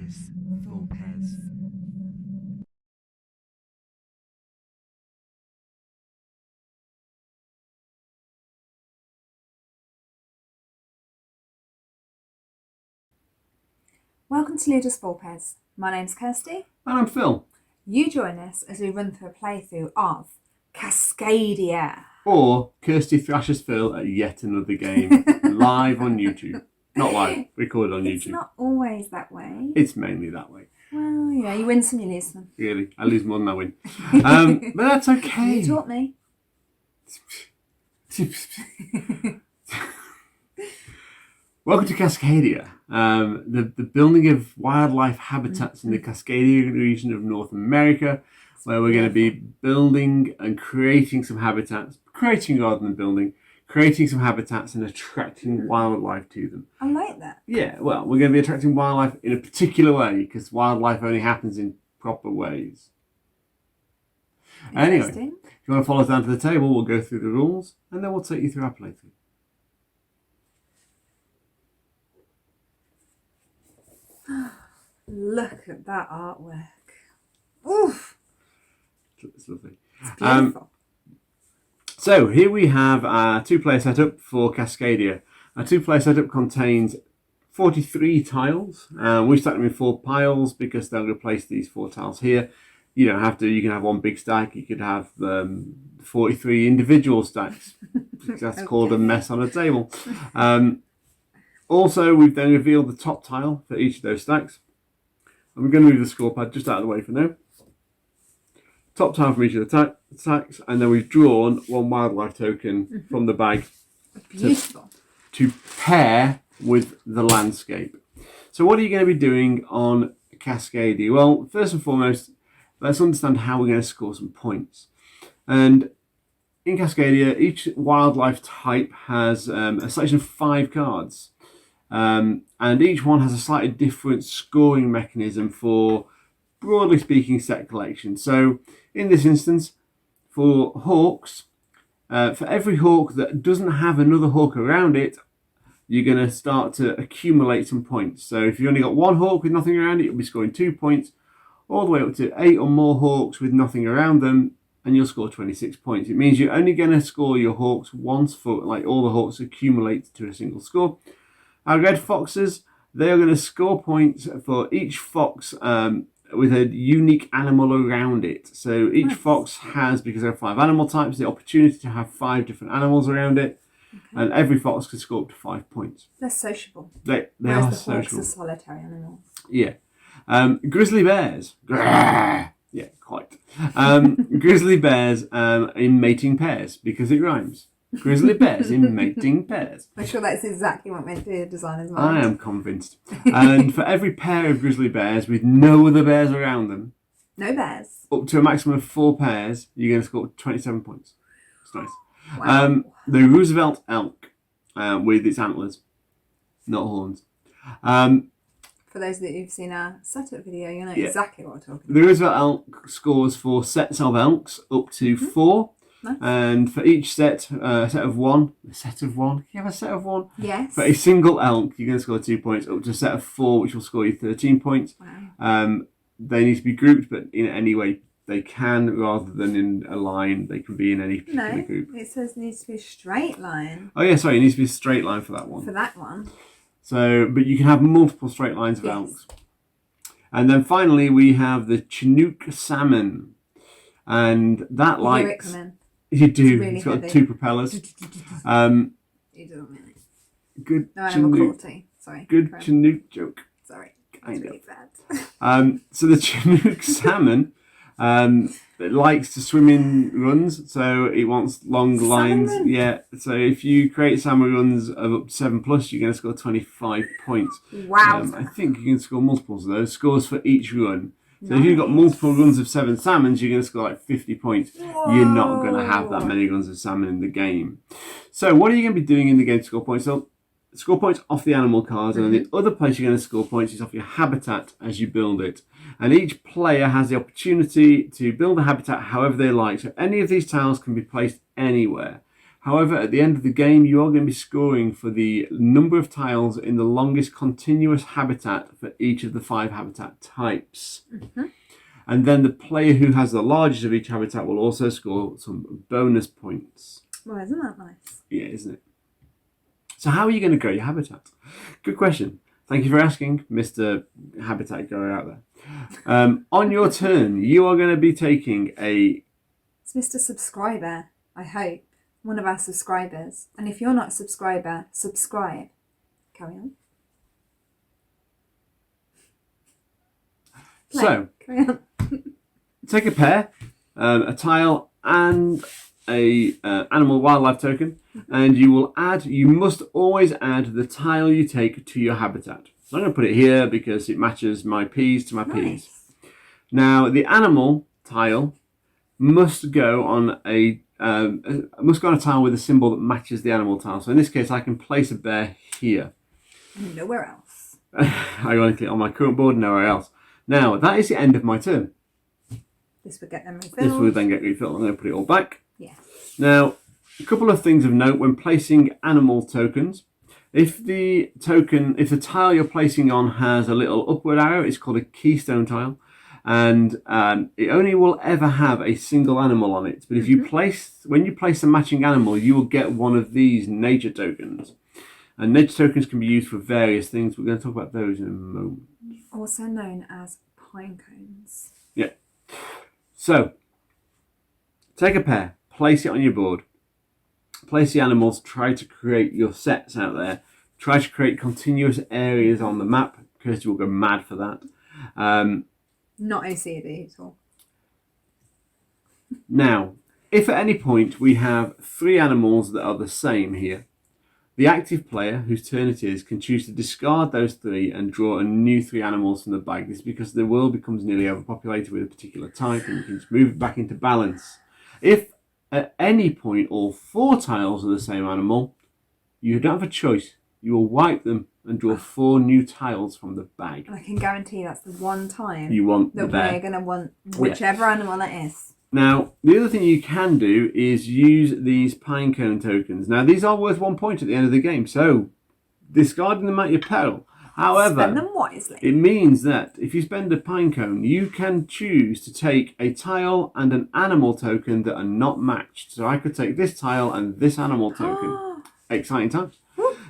Ludus Vulpes. Welcome to Ludus Vulpes. My name's Kirsty. And I'm Phil. You join us as we run through a playthrough of Cascadia. Or Kirsty thrashes Phil at yet another game, live on YouTube. Not live, recorded on YouTube. It's not always that way. It's mainly that way. Well, yeah, you win some, you lose some. Really, I lose more than I win. But that's okay. You taught me. Welcome to Cascadia, the building of wildlife habitats in the Cascadia region of North America, where we're going to be building and creating some habitats, creating rather than building, creating some habitats and attracting wildlife to them. I like that. Yeah, well, we're going to be attracting wildlife in a particular way, because wildlife only happens in proper ways. Anyway, if you want to follow us down to the table, we'll go through the rules, and then we'll take you through our playthrough. Look at that artwork. Oof. It's lovely. It's beautiful. So here we have our two-player setup for Cascadia. Our two-player setup contains 43 tiles. We stacked them in 4 piles because they'll replace these 4 tiles here. You don't have to. You can have one big stack. You could have 43 individual stacks. That's called a mess on a table. Also, we've then revealed the top tile for each of those stacks. And we're going to move the score pad just out of the way for now. Top tile from each of the stacks, and then we've drawn one wildlife token from the bag to pair with the landscape. So what are you going to be doing on Cascadia? Well, first and foremost, let's understand how we're going to score some points. And in Cascadia, each wildlife type has a selection of 5 cards. And each one has a slightly different scoring mechanism for, broadly speaking, set collection. So in this instance, for hawks, for every hawk that doesn't have another hawk around it, you're going to start to accumulate some points. So if you've only got 1 hawk with nothing around it, you'll be scoring 2 points, all the way up to 8 or more hawks with nothing around them, and you'll score 26 points. It means you're only going to score your hawks once for, like, all the hawks accumulate to a single score. Our red foxes, they are going to score points for each fox with a unique animal around it. So each fox has, because there are 5 animal types, the opportunity to have 5 different animals around it. Okay. And every fox can score up to 5 points. They're sociable. They Whereas are the sociable. hawks are solitary animals. Yeah. Grizzly bears. Yeah, quite. Grizzly bears in mating pairs, because it rhymes. Grizzly bears in mating pairs. I'm sure that's exactly what meant the designer's mind. I am convinced. And for every pair of grizzly bears with no other bears around them, no bears, up to a maximum of 4 pairs, you're going to score 27 points. It's nice. Wow. The Roosevelt Elk with its antlers, not horns. For those that you've seen our setup video, you know exactly what we're talking about. The Roosevelt Elk scores for sets of elks up to 4. Nice. And for each set, a set of 1. A set of 1? You have a set of 1? Yes. For a single elk, you're going to score 2 points, up to a set of 4, which will score you 13 points. Wow. They need to be grouped, but in any way they can, rather than in a line. They can be in any particular group. It says it needs to be a straight line. Oh yeah, sorry, it needs to be a straight line for that one. For that one. So, but you can have multiple straight lines of elks. And then finally, we have the Chinook salmon, and that likes. You do. It's really it's got heavy. 2 propellers. You don't mean it. Good. No, I'm cruelty. Sorry. Good Chinook joke. Sorry. Kind really of. Bad. So the Chinook salmon it likes to swim in runs, so it wants long lines. Salmon? Yeah. So if you create salmon runs of up to 7+, you're going to score 25 points. Wow. I think you can score multiples of those. Scores for each run. So if you've got multiple runs of 7 salmons, you're going to score like 50 points. Whoa. You're not going to have that many runs of salmon in the game. So what are you going to be doing in the game to score points? So score points off the animal cards, and then the other place you're going to score points is off your habitat as you build it. And each player has the opportunity to build a habitat however they like. So any of these tiles can be placed anywhere. However, at the end of the game, you are going to be scoring for the number of tiles in the longest continuous habitat for each of the 5 habitat types. And then the player who has the largest of each habitat will also score some bonus points. Well, isn't that nice? Yeah, isn't it? So how are you going to grow your habitat? Good question. Thank you for asking, Mr. Habitat Grower out there. On your turn, you are going to be taking a... It's Mr. Subscriber, I hope. One of our subscribers. And if you're not a subscriber, subscribe. Carry on. So, Carry on. take a pair, a tile and a animal wildlife token, and you must always add the tile you take to your habitat. So I'm going to put it here because it matches my peas to my peas. Now, the animal tile must go on a tile with a symbol that matches the animal tile. So in this case, I can place a bear here. Nowhere else. Ironically, on my current board, nowhere else. Now, that is the end of my turn. This would get them refilled. This will then get refilled. I'm going to put it all back. Yes. Now, a couple of things of note when placing animal tokens. If the tile you're placing on has a little upward arrow, it's called a keystone tile. And it only will ever have a single animal on it. But if when you place a matching animal, you will get one of these nature tokens. And nature tokens can be used for various things. We're going to talk about those in a moment. Also known as pine cones. Yeah. So, take a pair, place it on your board. Place the animals, try to create your sets out there. Try to create continuous areas on the map. Kirsty will go mad for that. Not OCD at all. Now, if at any point we have 3 animals that are the same here, the active player, whose turn it is, can choose to discard those 3 and draw a new 3 animals from the bag. This is because the world becomes nearly overpopulated with a particular type and you can just move it back into balance. If at any point all 4 tiles are the same animal, you don't have a choice. You will wipe them and draw 4 new tiles from the bag. And I can guarantee that's the one time you want that we're going to want whichever animal it is. Now, the other thing you can do is use these pine cone tokens. Now, these are worth 1 point at the end of the game, so discarding them at your peril. However, spend them wisely. It means that if you spend a pine cone, you can choose to take a tile and an animal token that are not matched. So I could take this tile and this animal token. Exciting times.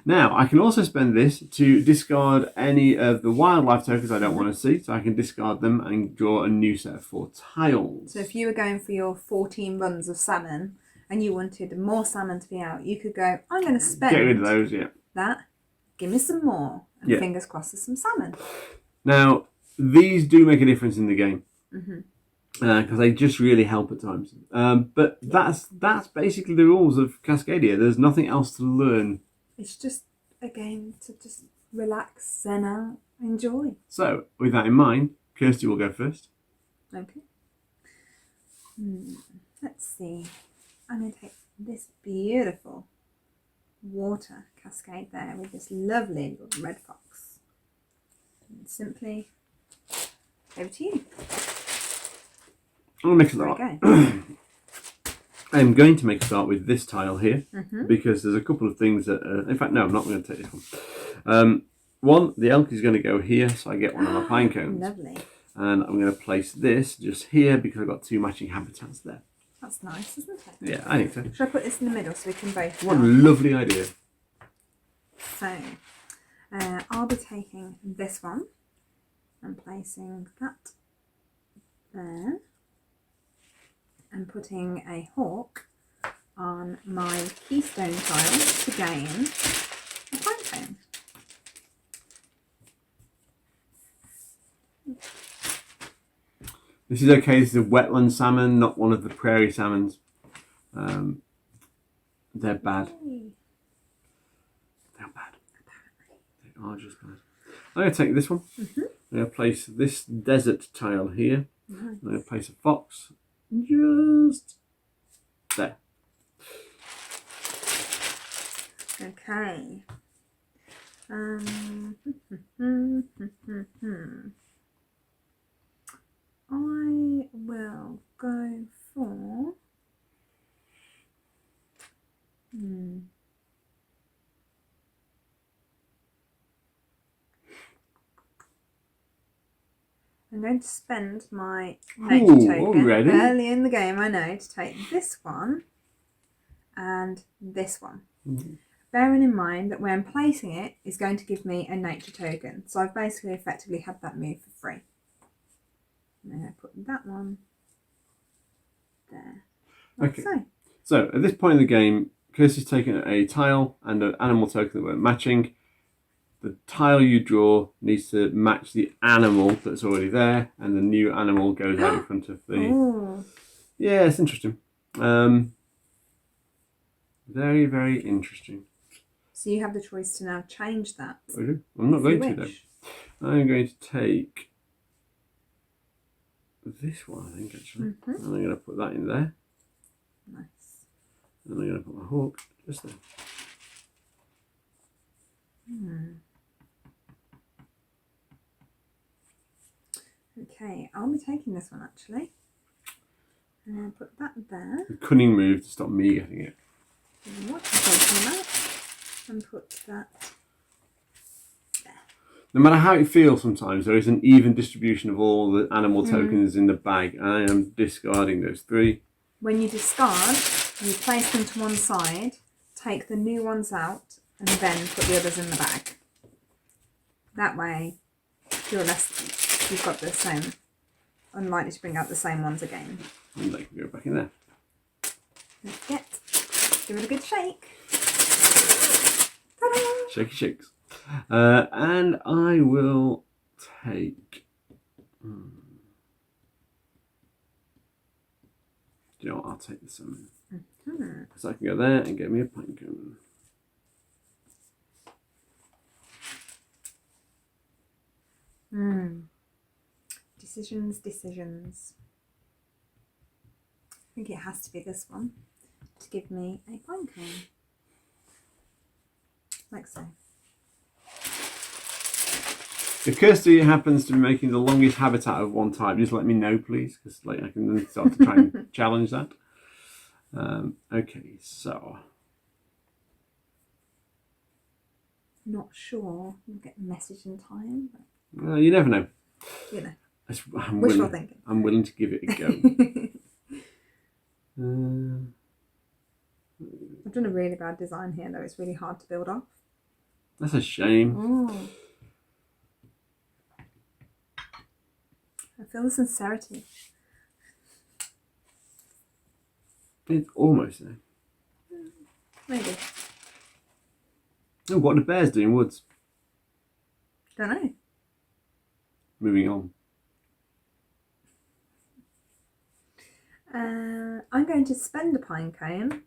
Now, I can also spend this to discard any of the wildlife tokens I don't want to see. So I can discard them and draw a new set of 4 tiles. So if you were going for your 14 runs of salmon and you wanted more salmon to be out, you could go, I'm going to spend get rid of those, that, give me some more, and fingers crossed there's some salmon. Now, these do make a difference in the game. Because they just really help at times. But that's basically the rules of Cascadia. There's nothing else to learn. It's just a game to just relax, zen out, enjoy. So, with that in mind, Kirsty will go first. Okay. Let's see. I'm going to take this beautiful water cascade there with this lovely little red fox. And simply, over to you. I'm going to mix it up. I'm going to make a start with this tile here because there's a couple of things that... in fact, no, I'm not going to take this one. One, the elk is going to go here, so I get one of my pine cones. Lovely. And I'm going to place this just here because I've got 2 matching habitats there. That's nice, isn't it? Yeah, I think so. Should I put this in the middle so we can both... What a lovely idea. So, I'll be taking this one and placing that there. And putting a hawk on my keystone tile to gain a pine cone. This is okay. This is a wetland salmon, not one of the prairie salmons. They're bad. They're bad. They are just bad. I'm going to take this one. I'm going to place this desert tile here. I'm going to place a fox just there. Okay. I will go for I'm going to spend my nature token already? early in the game, I know, to take this one and this one. Bearing in mind that when placing it is going to give me a nature token. So I've basically effectively had that move for free. And then I put that one there. Like okay. So at this point in the game, Kirsty's taken a tile and an animal token that weren't matching. The tile you draw needs to match the animal that's already there, and the new animal goes out in front of the... Ooh. Yeah, it's interesting. Very, very interesting. So you have the choice to now change that. I do. I'm not going to though. I'm going to take this one, I think, actually. And I'm going to put that in there. Nice. And I'm going to put my hawk just there. Okay, I'll be taking this one actually. And I'll put that there. A cunning move to stop me getting it. What I'm taking that. And put that there. No matter how it feels sometimes, there is an even distribution of all the animal tokens in the bag. And I am discarding those 3. When you discard, you place them to one side, take the new ones out, and then put the others in the bag. That way, you've got the same, unlikely to bring out the same ones again. And they can go back in there. Let's give it a good shake. Ta-da! Shaky shakes. And I will take... Do you know what? I'll take this one. So I can go there and get me a pine cone. Decisions. I think it has to be this one to give me a pine cone. Like so. If Kirsty happens to be making the longest habitat of one type, just let me know, please, because like I can then start to try and challenge that. Okay, so Not sure you'll get the message in time, but you never know. you know. I'm Wishful thinking. I'm willing to give it a go. I've done a really bad design here though, it's really hard to build off. That's a shame. I feel the sincerity. It's almost there. Maybe. Oh, what do bears do in woods? Don't know. Moving on. I'm going to spend a pine cone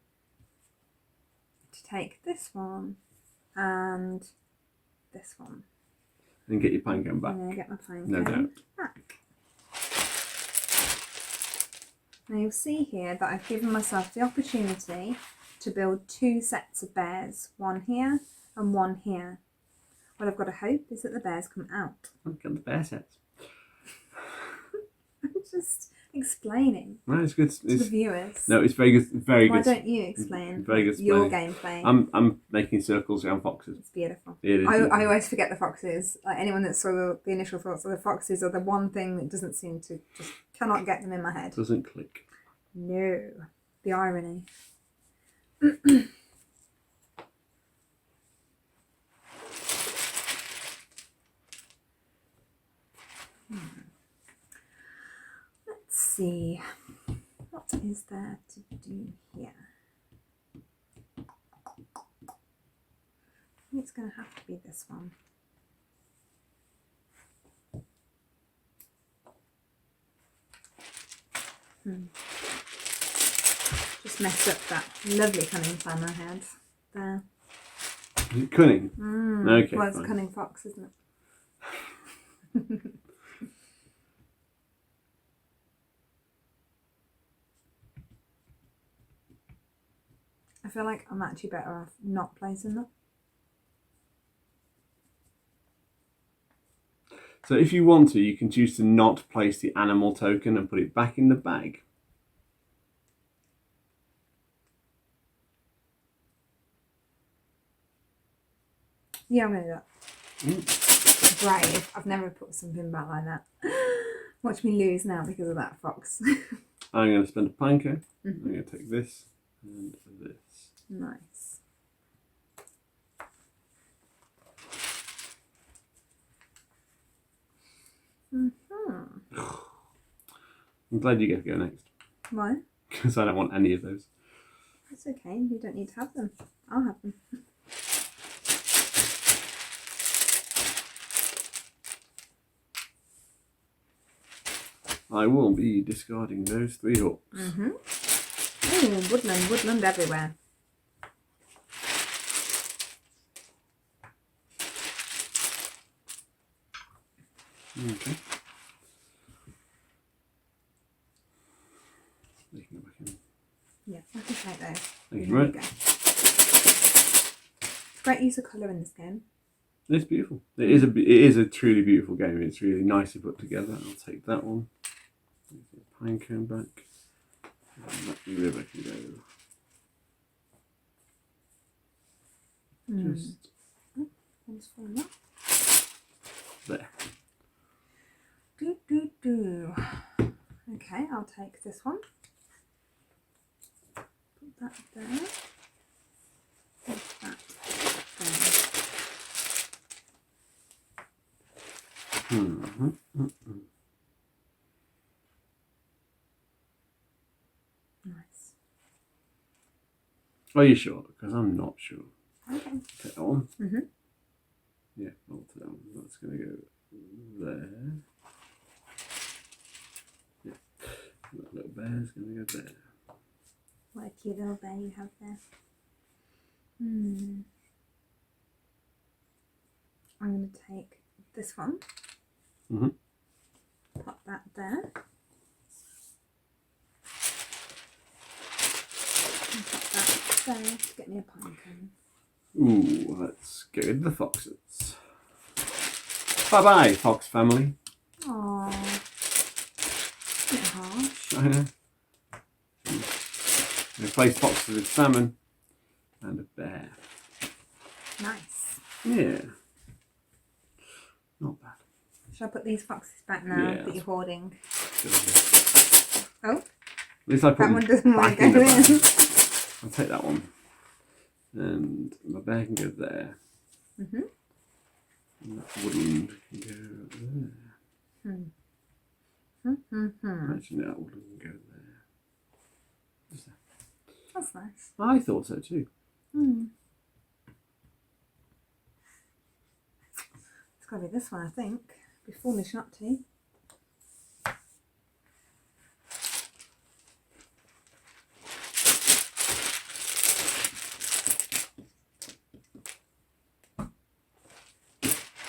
to take this one and this one. And get your pine cone back. And then get my pine No cone doubt. back. Now you'll see here that I've given myself the opportunity to build 2 sets of bears, one here and one here. What I've got to hope is that the bears come out. I've got the bear sets. I'm just explaining No, it's good. to the viewers. No, it's very good. Very Why good. don't you explain Very good your explaining. gameplay? I'm making circles around foxes. It's beautiful. It is. I always forget the foxes. Like anyone that saw the initial thoughts of the foxes are the one thing that doesn't seem to, just cannot get them in my head. Doesn't click. No. The irony. Let's see. What is there to do here? I think it's going to have to be this one. Just messed up that lovely cunning plan I had there. Is it cunning? Okay. Well, it's a fine. cunning fox, isn't it? I feel like I'm actually better off not placing them. So if you want to, you can choose to not place the animal token and put it back in the bag. Yeah, I'm going to do that. Mm. Brave. I've never put something back like that. Watch me lose now because of that fox. I'm going to spend a pine cone. Mm-hmm. I'm going to take this and this. Nice. Mm-hmm. I'm glad you get to go next. Why? Because I don't want any of those. It's okay. You don't need to have them. I'll have them. I will be discarding those 3 hooks. Mm-hmm. Ooh, woodland, woodland everywhere. Okay. You can go back in. Yeah, I can take those. Thank you Here very we much. go. It's great use of colour in this game. It's beautiful. It is a truly beautiful game. It's really nicely put together. I'll take that one. Pine cone back. And that river can go. Just One's falling off. there. Do. Okay, I'll take this one. Put that there. Put that there. Nice. Are you sure? Because I'm not sure. Okay. Take that one. Mm-hmm. Yeah, I'll take that one. That's going to go there. Yeah. That little bear's going to go there. What a cute little bear you have there. I'm going to take this one. Mm-hmm. Pop that there. And pop that there to get me a pine cone. Ooh, let's get rid of the foxes. Bye-bye, fox family. Aww. A bit harsh. I know. Replace foxes with salmon and a bear. Nice. Yeah. Not bad. Shall I put these foxes back now Yeah, that you're hoarding? Good. Oh, At least I put that them one doesn't want back to in go the in. bag. I'll take that one. And my bear can go there. Mm-hmm. And that woodland can go there. Actually, no, that woodland can go there. Just there. That's nice. I thought so too. It's got to be this one, I think. Be foolish not to.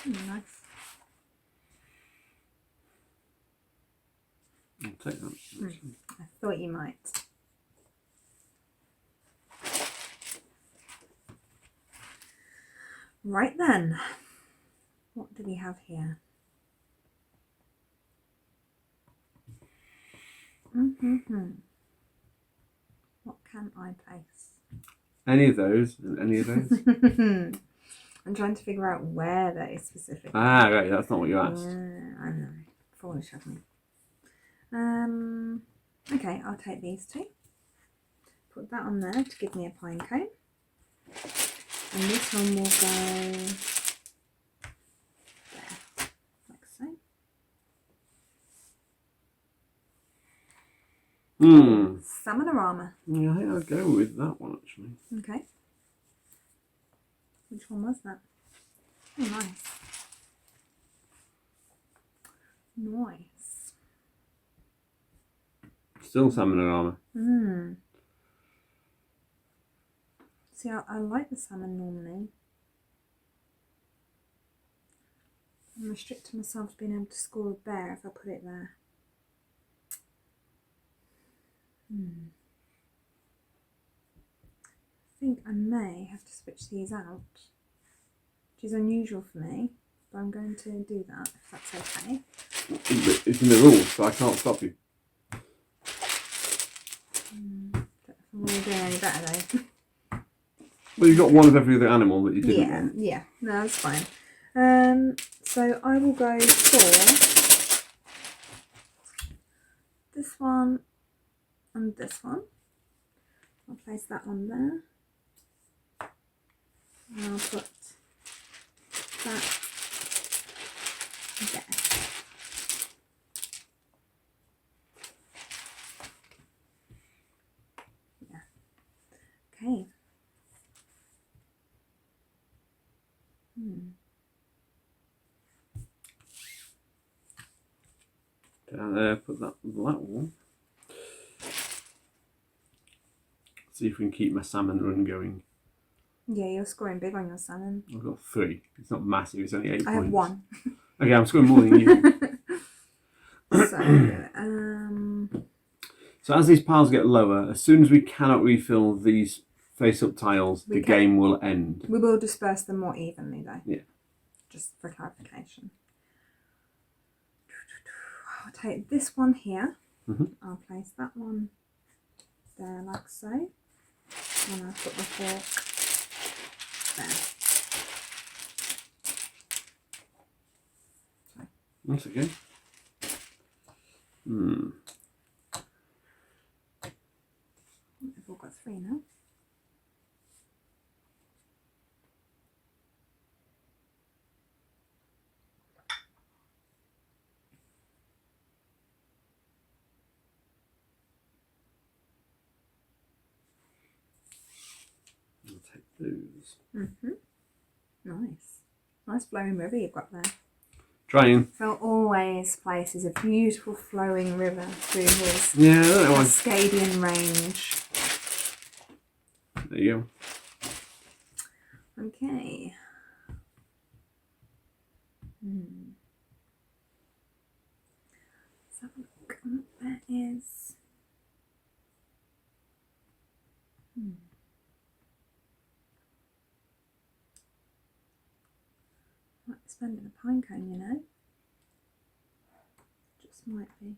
Nice. I'll take that. Actually. I thought you might. Right then. What do we have here? What can I place? Any of those and any of those? I'm trying to figure out where that is specifically. Ah, right, that's not what you asked. I know. Foolish of me. Okay, I'll take these two. Put that on there to give me a pine cone. And this one will go there, like so. Salmonorama. Yeah, I think I'll go with that one actually. Okay. Which one was that? Oh, nice. Nice. Still salmonorama. See, I like the salmon normally. I'm restricting myself to being able to score a bear if I put it there. I think I may have to switch these out, which is unusual for me, but I'm going to do that if that's okay. It's in the rules, so I can't stop you. Don't know if I'm going to do any better though. Well, you've got one of every other animal that you didn't Yeah, want. yeah, no, that's fine. So I will go for this one and this one. I'll place that one there. And I'll put that there. Yeah. Okay. Down there, put that one. See if we can keep my salmon run going. Yeah, you're scoring big on your salmon. I've got 3. It's not massive, it's only 8 points. I have 1. Okay, I'm scoring more than you. So as these piles get lower, as soon as we cannot refill these face-up tiles, the game will end. We will disperse them more evenly though. Yeah. Just for clarification. I'll take this one here. I'll place that one there like so. And I'll put the fork there. That's okay. We've all got 3 now. I'll take those. Nice flowing river you've got there. Trying. Phil always places a beautiful flowing river through his Yeah, I don't know why. Cascadian range. There you go. Okay. Let's have a look. There is. Might be spending a pine cone, you know. Just might be.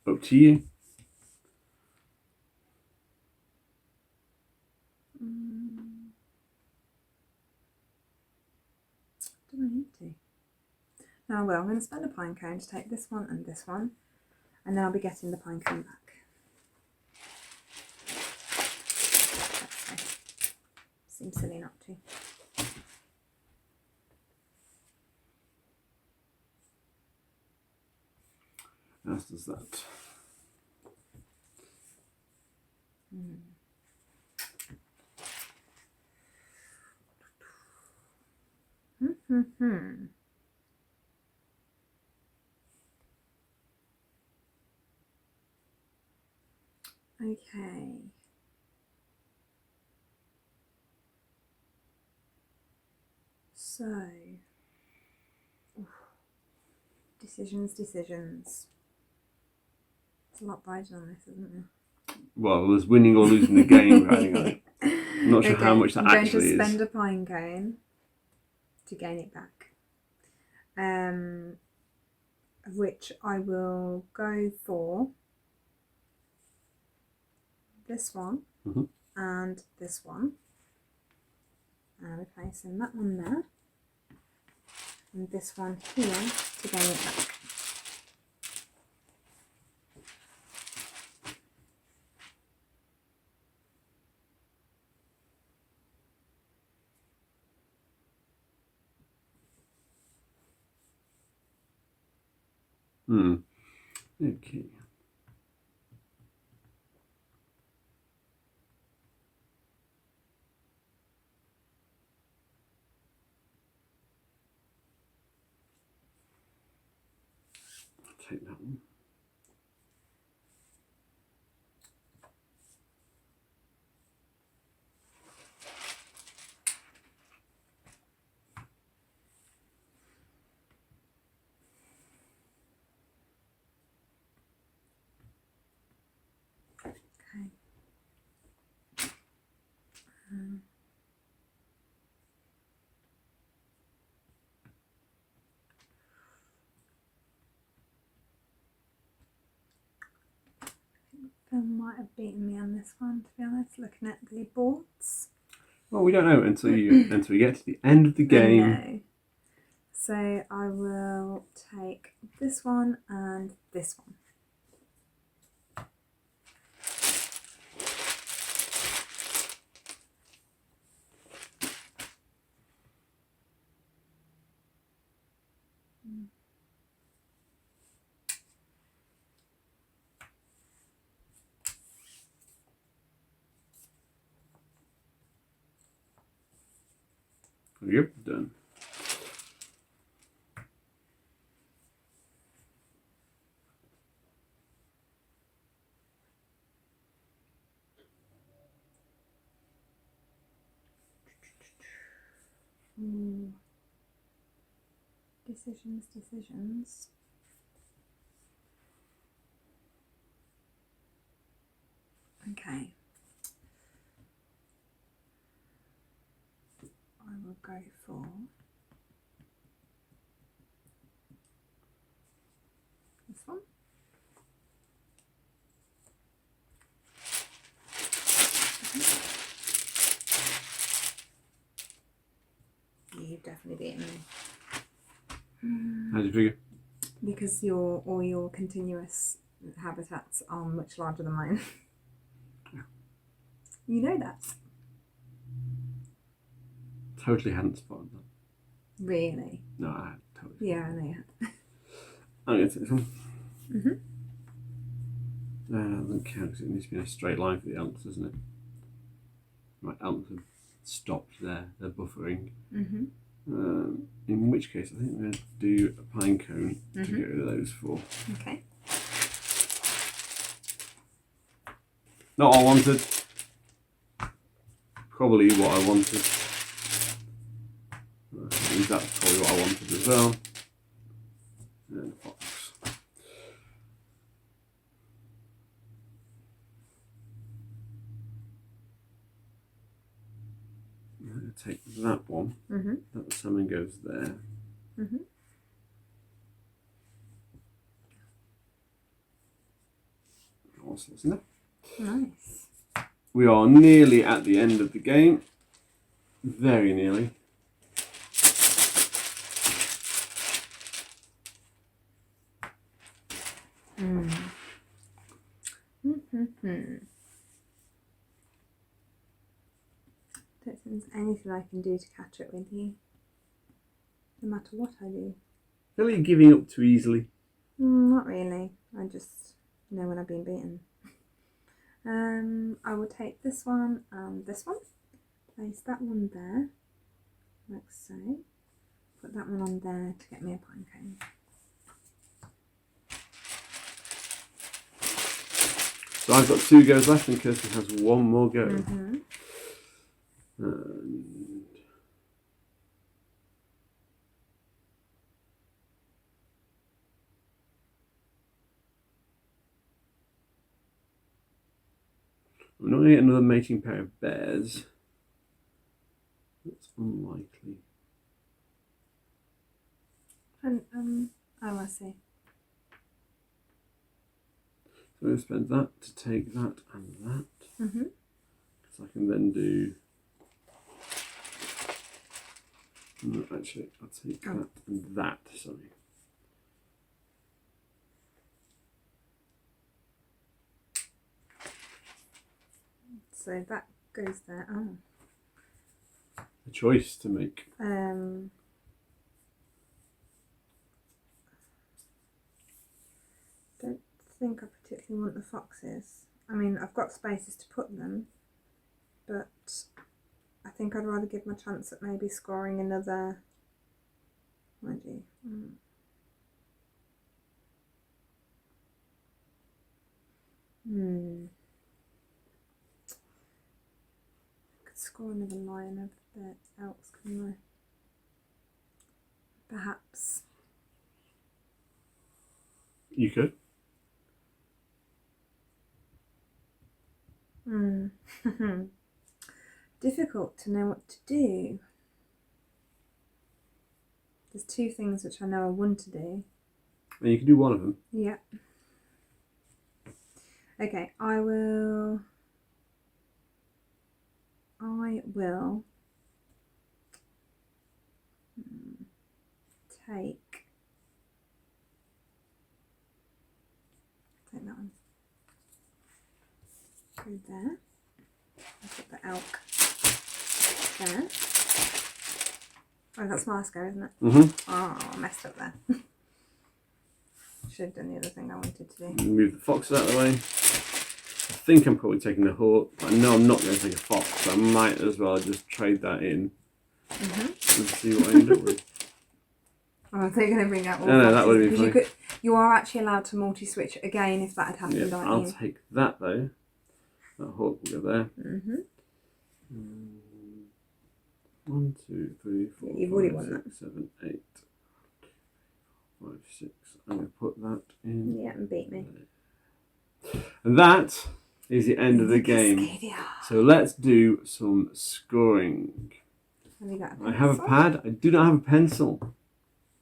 Up to you. Do I need to? No, well, I'm going to spend a pine cone to take this one, and then I'll be getting the pine cone back. Seems silly not to. As does that. Okay. So, decisions. There's a lot riding on this, isn't there? Well, there's winning or losing the game riding on it. I'm not sure how much that actually is. I'm going to spend a pine cone to gain it back. Which I will go for this one and this one. And we're placing that one there. And this one here to gain it back. Okay. Take that one. Okay. Flynn might have beaten me on this one, to be honest, looking at the boards. Well, we don't know until you get to the end of the game. I know. So I will take this one and this one. Yep, done. Decisions. Okay. I will go for this one. You've definitely beaten me. How do you figure? Because all your continuous habitats are much larger than mine. You know that. Totally hadn't spotted that. Really? No, I had totally. Yeah, I know you had. I'm going to take this one. Mhm. Doesn't count because it needs to be in a straight line for the elks, doesn't it? Right, elks have stopped there. They're buffering. Mhm. In which case, I think I'm going to do a pine cone to get rid of those four. Okay. Not what I wanted. Probably what I wanted. I think that's probably what I wanted as well. And a fox. I'm going to take that one. That salmon goes there. Awesome, isn't it? Nice. We are nearly at the end of the game. Very nearly. Don't think there's anything I can do to catch up with you, no matter what I do. Feel like you're giving up too easily. Not really. I just know when I've been beaten. I will take this one and this one. Place that one there, like so. Put that one on there to get me a pine cone. So I've got 2 goes left and Kirsty has 1 more go. And I'm not going to get another mating pair of bears. That's unlikely. And oh, I see. So I'm going to spend that to take that and that. Because I can then do. No, actually, I'll take that and that. Sorry. So that goes there. Oh. A choice to make. Don't think I particularly want the foxes. I mean, I've got spaces to put them, but I think I'd rather give my chance at maybe scoring another. Mind you. Could score another lion of the elks, couldn't I? Perhaps. You could. Difficult to know what to do. There's 2 things which I know I want to do. And you can do one of them. Yeah. Okay, I will take that one. Go there. I'll put the elk there. Oh, that's Masco, isn't it? Oh, I messed up there. Should have done the other thing I wanted to do. Move the foxes out of the way. I think I'm probably taking the hawk, but I know I'm not going to take a fox, so I might as well just trade that in and see what I end up with. Oh, I think you're going to bring out all No, that would be funny. You are actually allowed to multi-switch again if that had happened, Yeah, aren't I'll you? take that though. That hawk will go there. 1, 2, 3, 4, You've already 5, won 6, 7, 8, 5, 6. I'm going to put that in. Yeah, and beat me. And that is the end of the game. Cascadia. So let's do some scoring. Have you got a pencil? I have a pad. I do not have a pencil.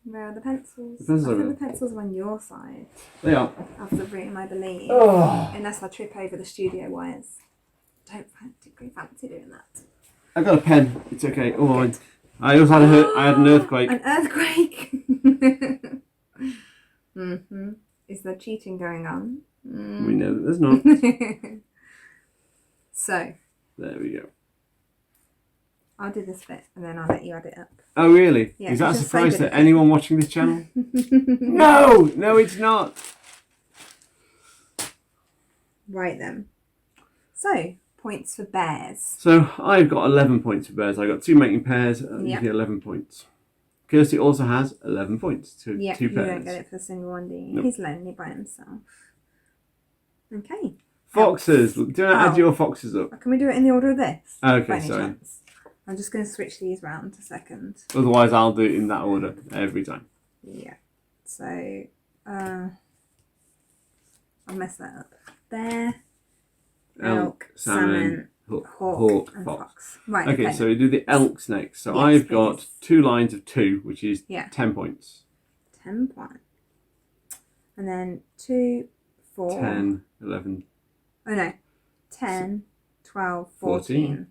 Where are the pencils? The pencils I are think there. the pencils are on your side They are. of the room, I believe. Oh. Unless I trip over the studio wires. Don't particularly fancy doing that. I got a pen. It's okay. All right. I also had I had an earthquake. An earthquake. Is there cheating going on? We know that there's not. So There we go. I'll do this bit and then I'll let you add it up. Oh really? Yeah, Is that a just surprise save it. to anyone watching this channel? No, it's not. Right then. So points for bears. So I've got 11 points for bears. I got 2 mating pairs. You Yep. get 11 points. Kirsty also has 11 points to Yeah, 2 you pairs. don't get it for the single one, do you? Nope. He's lonely by himself. Okay. Foxes. Do you want to add your foxes up? Can we do it in the order of this? Okay, By any sorry. chance? I'm just going to switch these round a second. Otherwise, I'll do it in that order every time. Yeah. So, I'll mess that up. Bear, elk, salmon, hawk, and fox. Right. Okay, so we do the elks next. So Yes, I've got please. 2 lines of 2, which is Yeah. 10 points. 10 points. And then 2, 4. 10, 11. Oh no. 10, 12, 14.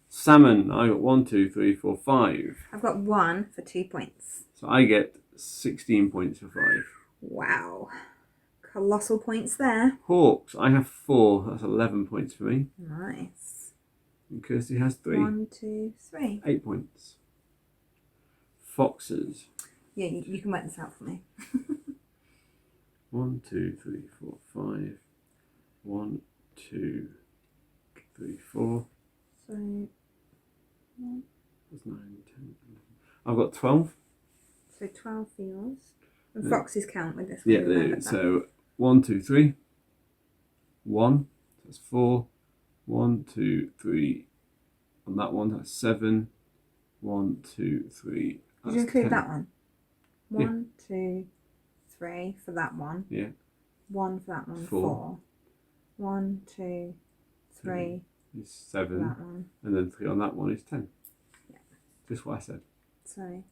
Salmon, I got 1, 2, 3, 4, 5. I've got 1 for 2 points. So I get 16 points for 5. Wow. Colossal points there. Hawks, I have 4. That's 11 points for me. Nice. And Kirsty has 3. 1, 2, 3. 8 points. Foxes. Yeah, you can work this out for me. 1, 2, 3, 4, 5. 1, 2, 3, 4. So, That's 9, 10, 11. I've got 12. so 12 for yours. And Yeah. foxes count with this one. Yeah, remember that. so 1, 2, 3. 1. That's 4. 1, 2, 3. On that one, that's 7. 1, 2, 3. Did you include 10. that one? Yeah. 1, 2, 3 for that one. Yeah. 1 for that one. 4. 4. 1, 2, 3 Is for 7. that one. And then 3 on that one is 10. Yeah. Just what I said. So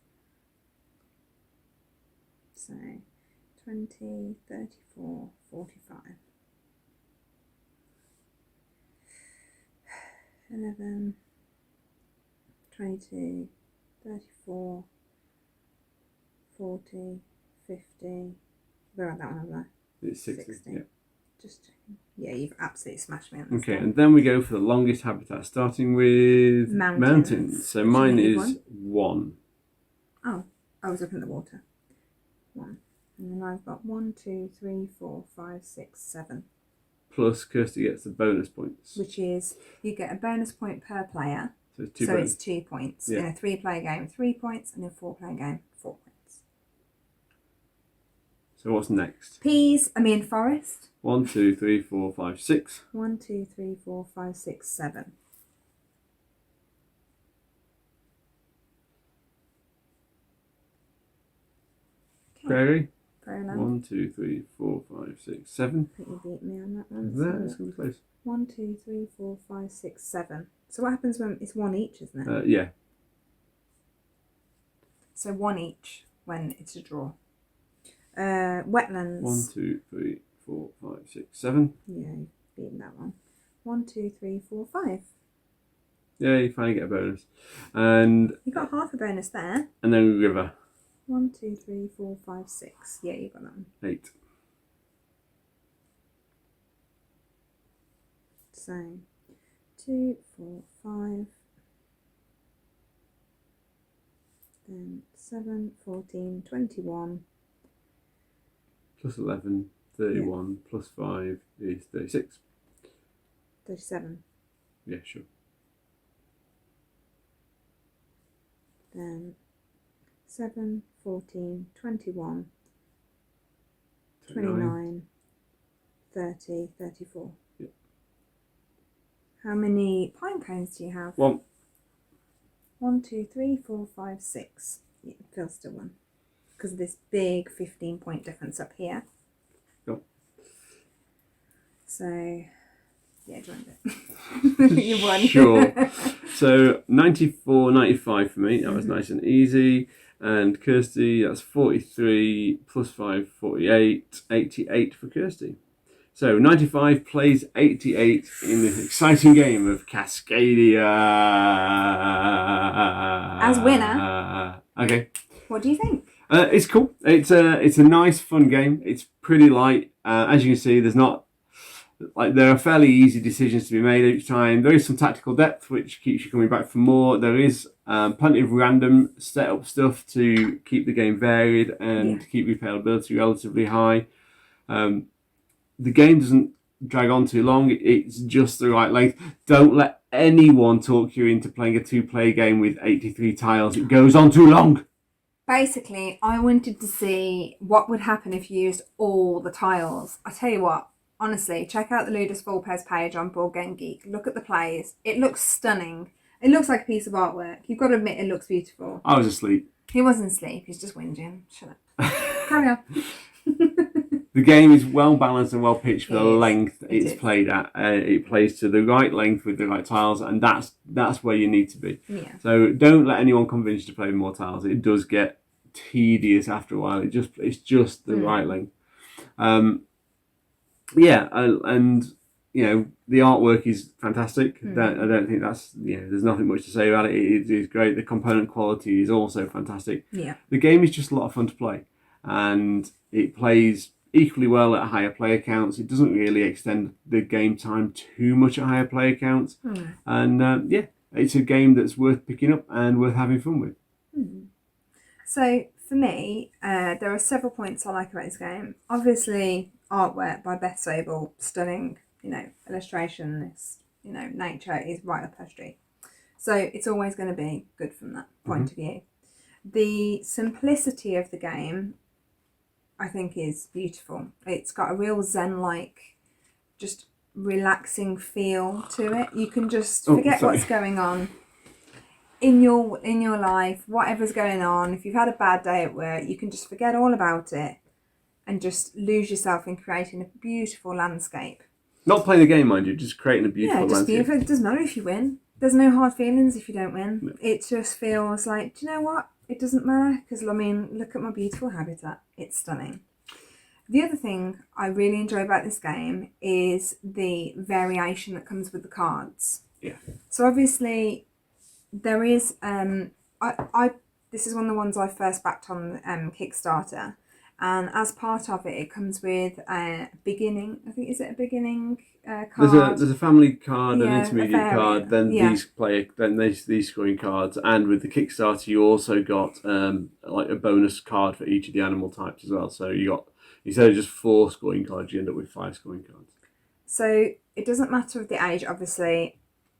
20, 34, 45. 11, 22, 34, 40, 50. Where are that one over there? It's 60. 60. Yeah. Just checking. Yeah, you've absolutely smashed me on this Okay, one. and then we go for the longest habitat, starting with Mountains. So Which mine you need is 1. Oh, I was looking at the water. 1. And then I've got 1, 2, 3, 4, 5, 6, 7. Plus Kirsty gets the bonus points. Which is, you get a bonus point per player. So it's 2 So bonus. it's 2 points. Yeah. In a 3-player game, 3 points. And in a 4-player game, 4 points. So what's next? Forest. 1, 2, 3, 4, 5, 6. 1, 2, 3, 4, 5, 6, 7. Okay. Prairie. Very low. 1, 2, 3, 4, 5, 6, 7. I think you beat me on that one. There, it's So going to be close. 1, 2, 3, 4, 5, 6, 7. So what happens when it's 1 each, isn't it? Yeah. So 1 each when it's a draw. Wetlands. 1, 2, 3, 4, 5, 6, 7. Yeah, you've beaten that one. 1, 2, 3, 4, 5. Yeah, you finally get a bonus. And You got half a bonus there. and then river. 1, 2, 3, 4, 5, 6. Yeah, you got that one. 8. So 2, 4, 5. Then 7, 14, 21. Plus 11, 31, plus 5 is 36. 37. Yeah, sure. Then 7, 14, 21, 29, 30, 34. Yeah. How many pine cones do you have? 1. 1, 2, 3, 4, 5, 6. Yeah, Phil's still one. Because of this big 15-point difference up here. Cool. So, yeah, joined it. You won. Sure. So 94, 95 for me. That was nice and easy. And Kirsty, that's 43 plus 5, 48. 88 for Kirsty. So 95 plays 88 in this exciting game of Cascadia. As winner. Okay. What do you think? It's cool. It's a nice, fun game. It's pretty light. As you can see, there are fairly easy decisions to be made each time. There is some tactical depth, which keeps you coming back for more. There is plenty of random setup stuff to keep the game varied and keep replayability relatively high. The game doesn't drag on too long. It's just the right length. Don't let anyone talk you into playing a 2-player game with 83 tiles. It goes on too long. Basically, I wanted to see what would happen if you used all the tiles. I tell you what, honestly, check out the Ludus Vulpes page on Board Game Geek. Look at the plays. It looks stunning. It looks like a piece of artwork. You've got to admit it looks beautiful. I was asleep. He wasn't asleep. He's just whinging. Shut up. Carry on. The game is well balanced and well pitched for the length it's played at. It plays to the right length with the right tiles, and that's where you need to be. Yeah. So don't let anyone convince you to play with more tiles. It does get tedious after a while. It's just the right length. And you know the artwork is fantastic. I don't think there's nothing much to say about it. It is great. The component quality is also fantastic. Yeah. The game is just a lot of fun to play, and it plays equally well at higher player counts. It doesn't really extend the game time too much at higher player counts. And it's a game that's worth picking up and worth having fun with. So for me, there are several points I like about this game. Obviously, artwork by Beth Sobel, stunning. Illustration. This nature is right up her street. So it's always going to be good from that point of view. The simplicity of the game, I think, is beautiful. It's got a real zen-like, just relaxing feel to it. You can just forget what's going on in your life, whatever's going on. If you've had a bad day at work, you can just forget all about it and just lose yourself in creating a beautiful landscape. Not playing the game, mind you, just creating a beautiful landscape. Beautiful. It doesn't matter if you win. There's no hard feelings if you don't win. No. It just feels like, do you know what? It doesn't matter because, look at my beautiful habitat. It's stunning. The other thing I really enjoy about this game is the variation that comes with the cards. Yeah. So obviously there is this is one of the ones I first backed on Kickstarter, and as part of it, it comes with a beginning. I think, is it a beginning card? There's a family card, an intermediate card, then these scoring cards, and with the Kickstarter, you also got like a bonus card for each of the animal types as well. So you got, instead of just 4 scoring cards, you end up with 5 scoring cards. So it doesn't matter of the age, obviously.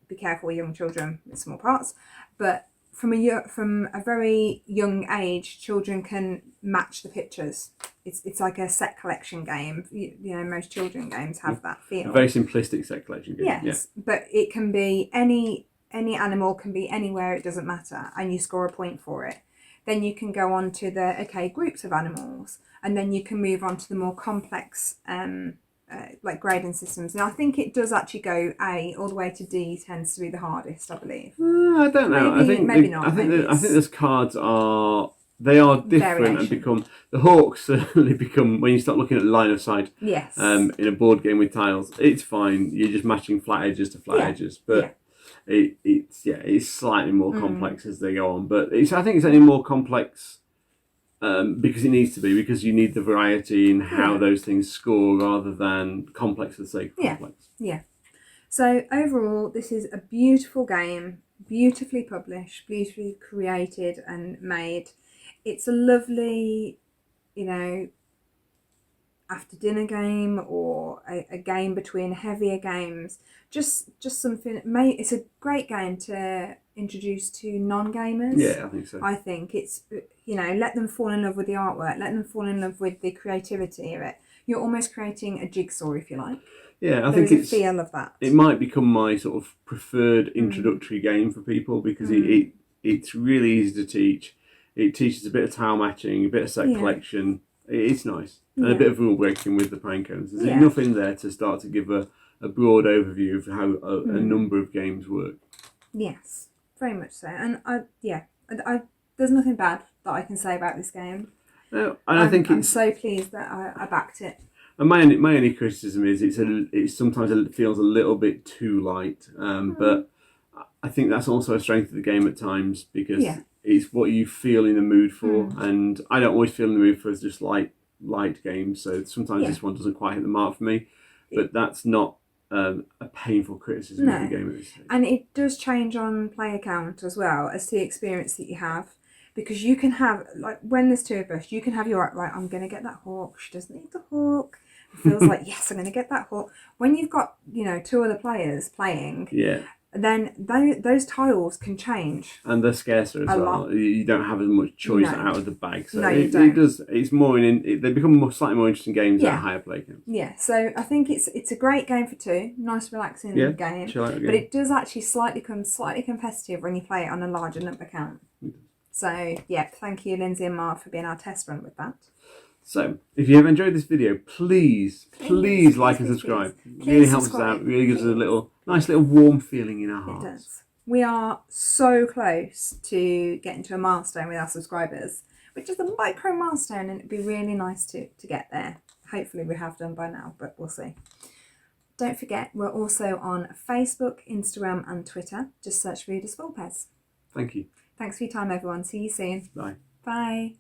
Be careful with young children with small parts, but from a very young age, children can match the pictures. It's like a set collection game. Most children games have that feel. A very simplistic set collection game. Yes, but it can be any animal can be anywhere. It doesn't matter, and you score a point for it. Then you can go on to the groups of animals, and then you can move on to the more complex like grading systems. And I think it does actually go A all the way to D tends to be the hardest, I believe. I don't know. Maybe not. I think those cards are they are different and variation. become, the hawks certainly become, when you start looking at line of sight Yes. in a board game with tiles, it's fine. You're just matching flat edges to flat edges. But it's slightly more complex as they go on. But I think it's only more complex because it needs to be, because you need the variety in how those things score rather than complex for the sake of complex. Yeah. So overall, this is a beautiful game, beautifully published, beautifully created and made. It's a lovely, you know, after dinner game or a game between heavier games. Just something. It's a great game to introduce to non-gamers. Yeah, I think so. I think it's, you know, let them fall in love with the artwork, let them fall in love with the creativity of it. You're almost creating a jigsaw, if you like. Yeah, I think it's a feel of that. It might become my sort of preferred introductory game for people because it's really easy to teach. It teaches a bit of tile matching, a bit of set collection. It's nice. And a bit of rule breaking with the pine cones. There's enough in there to start to give a broad overview of how a number of games work. Yes, very much so. And there's nothing bad that I can say about this game. No, and I think I'm so pleased that I backed it. And my only criticism is it sometimes feels a little bit too light, but I think that's also a strength of the game at times because it's what you feel in the mood for, and I don't always feel in the mood for just light games. So sometimes this one doesn't quite hit the mark for me, but that's not a painful criticism of the game at this stage. And it does change on player count as well as to the experience that you have. Because you can have, like, when there's two of us, you can have your, right, I'm going to get that hawk. She doesn't need the hawk. It feels like, yes, I'm going to get that hawk. When you've got, you know, two other players playing, then those tiles can change. And they're scarcer as well. You don't have as much choice out of the bag. So you don't. It does, it's more, they become slightly more interesting games at a higher play count. Yeah, so I think it's a great game for two. Nice, relaxing game. Chill out game. But it does actually slightly competitive when you play it on a larger number count. So, thank you, Lindsay and Mark, for being our test run with that. So, if you have enjoyed this video, please like and subscribe. It really helps us out. It really gives us a nice little warm feeling in our hearts. It does. We are so close to getting to a milestone with our subscribers, which is a micro milestone, and it'd be really nice to get there. Hopefully we have done by now, but we'll see. Don't forget, we're also on Facebook, Instagram and Twitter. Just search for Ludus Vulpes. Thank you. Thanks for your time, everyone. See you soon. Bye. Bye.